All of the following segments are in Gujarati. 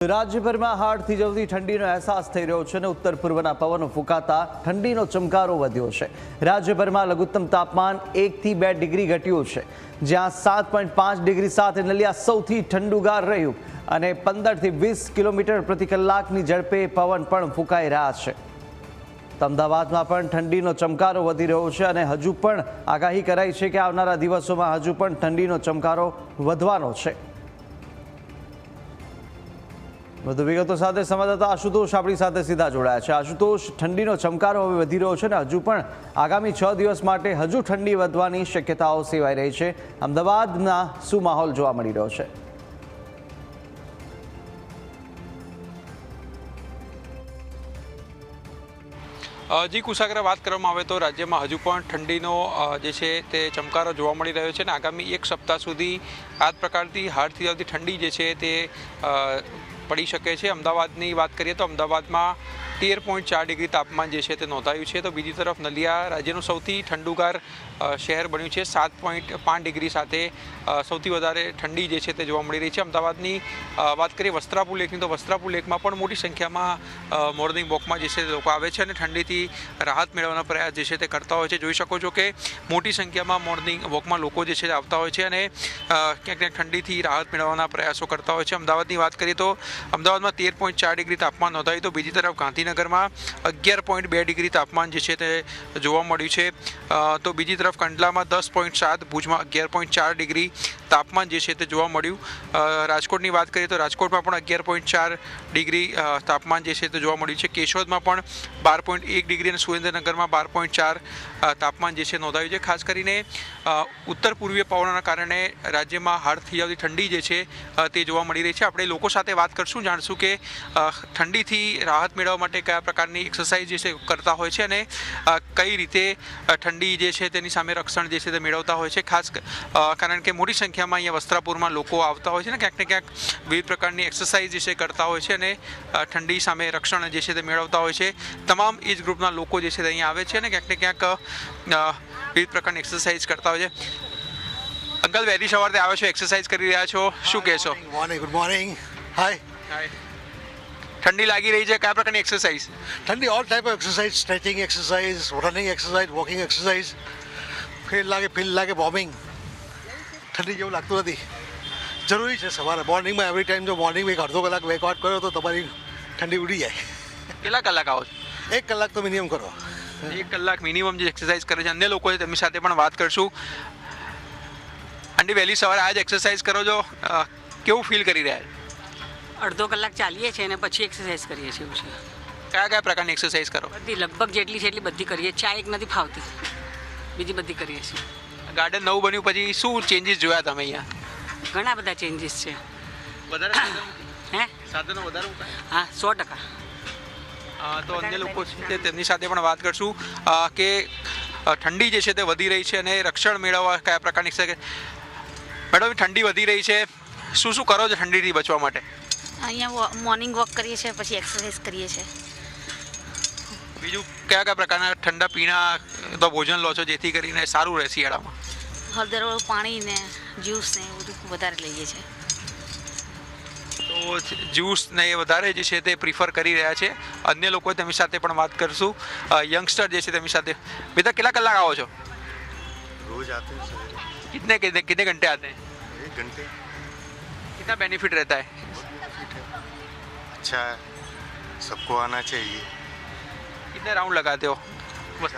રાજ્યભરમાં હાડ થીજવતી ઠંડીનો અહેસાસ થઈ રહ્યો છે અને ઉત્તર પૂર્વના પવનો ફૂંકાતા ઠંડીનો ચમકારો વધ્યો છે। રાજ્યભરમાં લઘુત્તમ તાપમાન 1 થી 2 ડિગ્રી ઘટ્યું છે, જ્યાં 7.5 ડિગ્રી સાથે નલિયા સૌથી ઠંડુગાર રહ્યું અને 15 થી 20 કિલોમીટર પ્રતિ કલાકની ઝડપે પવન પણ ફૂંકાઈ રહ્યા છે। અમદાવાદમાં પણ ઠંડીનો ચમકારો વધી રહ્યો છે અને હજુ પણ આગાહી કરાઈ છે કે આવનારા દિવસોમાં હજુ પણ ઠંડીનો ચમકારો વધવાનો છે। વધુ વિગતો સાથે સંવાદદાતા આશુતોષ આપણી સાથે સીધા જોડાયા છે। આશુતોષ, ઠંડીનો ચમકારો હવે વધી રહ્યો છે અને હજુ પણ આગામી 6 દિવસ માટે હજુ ઠંડી વધવાની શક્યતાઓ સેવાઈ રહી છે। અમદાવાદના શું માહોલ જોવા મળી રહ્યો છે? જી કુશાગ્ર, વાત કરવામાં આવે તો રાજ્યમાં હજુ પણ ઠંડીનો જે છે તે ચમકારો જોવા મળી રહ્યો છે અને આગામી 1 સપ્તાહ સુધી આ પ્રકારથી હાડથી આવતી ઠંડી જે છે તે પડી શકે છે। અમદાવાદની વાત કરીએ તો અમદાવાદમાં 13.4 ડિગ્રી તાપમાન જે છે તે નોંધાયું છે, તો બીજી તરફ નલિયા રાજ્યનું સૌથી ઠંડુગાર શહેર બન્યું છે। 7.5 ડિગ્રી સાથે સૌથી વધારે ઠંડી જે છે તે જોવા મળી રહી છે। અમદાવાદની વાત કરીએ વસ્ત્રાપુર લેકની, તો વસ્ત્રાપુર લેકમાં પણ મોટી સંખ્યામાં મોર્નિંગ વોકમાં જે છે તે લોકો આવે છે અને ઠંડીથી રાહત મેળવવાનો પ્રયાસ જે છે તે કરતા હોય છે। જોઈ શકો છો કે મોટી સંખ્યામાં મોર્નિંગ વોકમાં લોકો જે છે આવતા હોય છે અને ક્યાંક ક્યાંક ઠંડીથી રાહત મેળવવાના પ્રયાસો કરતા હોય છે। અમદાવાદની વાત કરીએ તો અમદાવાદમાં 13.4 ડિગ્રી તાપમાન નોંધાયું, તો બીજી તરફ ગાંધીનગરમાં 11.2 ડિગ્રી તાપમાન જે છે તે જોવા મળ્યું છે। તો બીજી તરફ કંડલામાં 10.7, ભુજમાં 11.4 ડિગ્રી તાપમાન જે છે તે જોવા મળ્યું। રાજકોટની વાત કરીએ તો રાજકોટમાં પણ 11.4 ડિગ્રી તાપમાન જે છે તે જોવા મળ્યું છે। કેશોદમાં પણ 12.1 ડિગ્રી અને સુરેન્દ્રનગરમાં 12.4 તાપમાન જે છે નોંધાયું છે। ખાસ કરીને ઉત્તર પૂર્વીય પવનોના કારણે રાજ્યમાં હાડ થઈ આવતી ઠંડી જે છે તે જોવા મળી રહી છે। આપણે લોકો સાથે વાત કરશું, જાણશું કે ઠંડીથી રાહત મેળવવા માટે કયા પ્રકારની એક્સરસાઇઝ જે છે કરતા હોય છે અને કઈ રીતે ઠંડી જે છે તેની સામે રક્ષણ જે છે તે મેળવતા હોય છે। ખાસ કારણ કે મોટી સંખ્યામાં અહીંયા વસ્ત્રાપુરમાં લોકો આવતા હોય છે ને ક્યાંક ને ક્યાંક વિવિધ પ્રકારની એક્સરસાઇઝ જે છે કરતા હોય છે અને ઠંડી સામે રક્ષણ જે છે તે મેળવતા હોય છે। તમામ એજ ગ્રુપના લોકો જે છે તે અહીંયા આવે છે અને ક્યાંક ને ક્યાંક વિવિધ પ્રકારની એક્સરસાઇઝ કરતા હોય છે। અંકલ, વહેલી સવારથી આવ્યો છો, એક્સરસાઇઝ કરી રહ્યા છો, શું કહેશો? Good morning. હાય. ઠંડી લાગી રહી છે, કયા પ્રકારની એક્સરસાઇઝ? ઠંડી all type of exercise, stretching exercise, running exercise, walking exercise. Feel લાગે વોર્મિંગ. ઠંડી જેવું લાગતું નથી. જરૂરી છે સવારે મોર્નિંગમાં એવરી ટાઈમ જો મોર્નિંગમાં એક અડધો કલાક વર્કઆઉટ કરો તો તમારી ઠંડી ઉડી જાય। કેટલા કલાક આવો છો? 1 કલાક તો મિનિમમ કરો। 1 કલાક મિનિમમ જે એક્સરસાઇઝ કરે છે અન્ય લોકો છે તેમની સાથે પણ વાત કરશું। આંટી, વહેલી સવારે આજ એક્સરસાઇઝ કરો છો, કેવું ફીલ કરી રહ્યા છો? અડધો કલાક ચાલીએ છીએ અને પછી એક્સરસાઇઝ કરીએ છીએ। એવું છે। કયા કયા પ્રકારની એક્સરસાઇઝ કરો? બધી લગભગ જેટલી છે એટલી બધી કરીએ। ચા એક નથી ફાવતી, બીજી બધી કરીએ છીએ। ગાર્ડન નવું બન્યું પછી શું ચેન્જીસ જોયા તમે અહીંયા? ઘણા બધા ચેન્જીસ છે। વધારે હે? સાધનો વધારે? હા, 100%। તો અન્ય લોકો છે તેમની સાથે પણ વાત કરશું કે ઠંડી જે છે તે વધી રહી છે અને રક્ષણ મેળવવા કયા પ્રકારની મેડમ ઠંડી વધી રહી છે, શું શું કરો છો ઠંડીથી બચવા માટે? અહીંયા મોર્નિંગ વોક કરીએ છીએ, પછી એક્સરસાઇઝ કરીએ છીએ। બીજું કયા કયા પ્રકારના ઠંડા પીણા તો ભોજન લો છો જેથી કરીને સારું રહે શિયાળામાં? હળદરવાળું પાણી ને જ્યુસ ને એવું બધું વધારે લઈએ છીએ। તો જ્યુસ ને એ વધારે જે છે તે પ્રિફર કરી રહ્યા છે। અન્ય લોકો તેમની સાથે પણ વાત કરશું। યંગસ્ટર જે છે તેમની સાથે। બેટા, કેટલા કલાક આવો છો? रोज आते हैं सवेरे। कितने घंटे आते हैं? 1 घंटे। कितना बेनिफिट रहता है? अच्छा है, सबको आना चाहिए। कितने राउंड लगाते हो? बस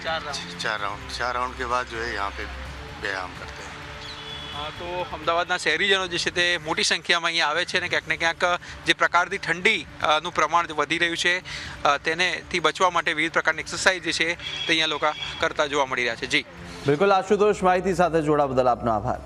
4 राउंड। 4 राउंड के बाद जो है यहाँ पे व्यायाम करते हैं। તો અમદાવાદના શહેરીજનો જે છે તે મોટી સંખ્યામાં અહીંયા આવે છે અને ક્યાંક ને ક્યાંક જે પ્રકારની ઠંડીનું પ્રમાણ વધી રહ્યું છે તેનેથી બચવા માટે વિવિધ પ્રકારની એક્સરસાઇઝ જે છે તે અહીંયા લોકો કરતા જોવા મળી રહ્યા છે। જી બિલકુલ આશુતોષ, માહિતી સાથે જોડા બદલ આપનો આભાર।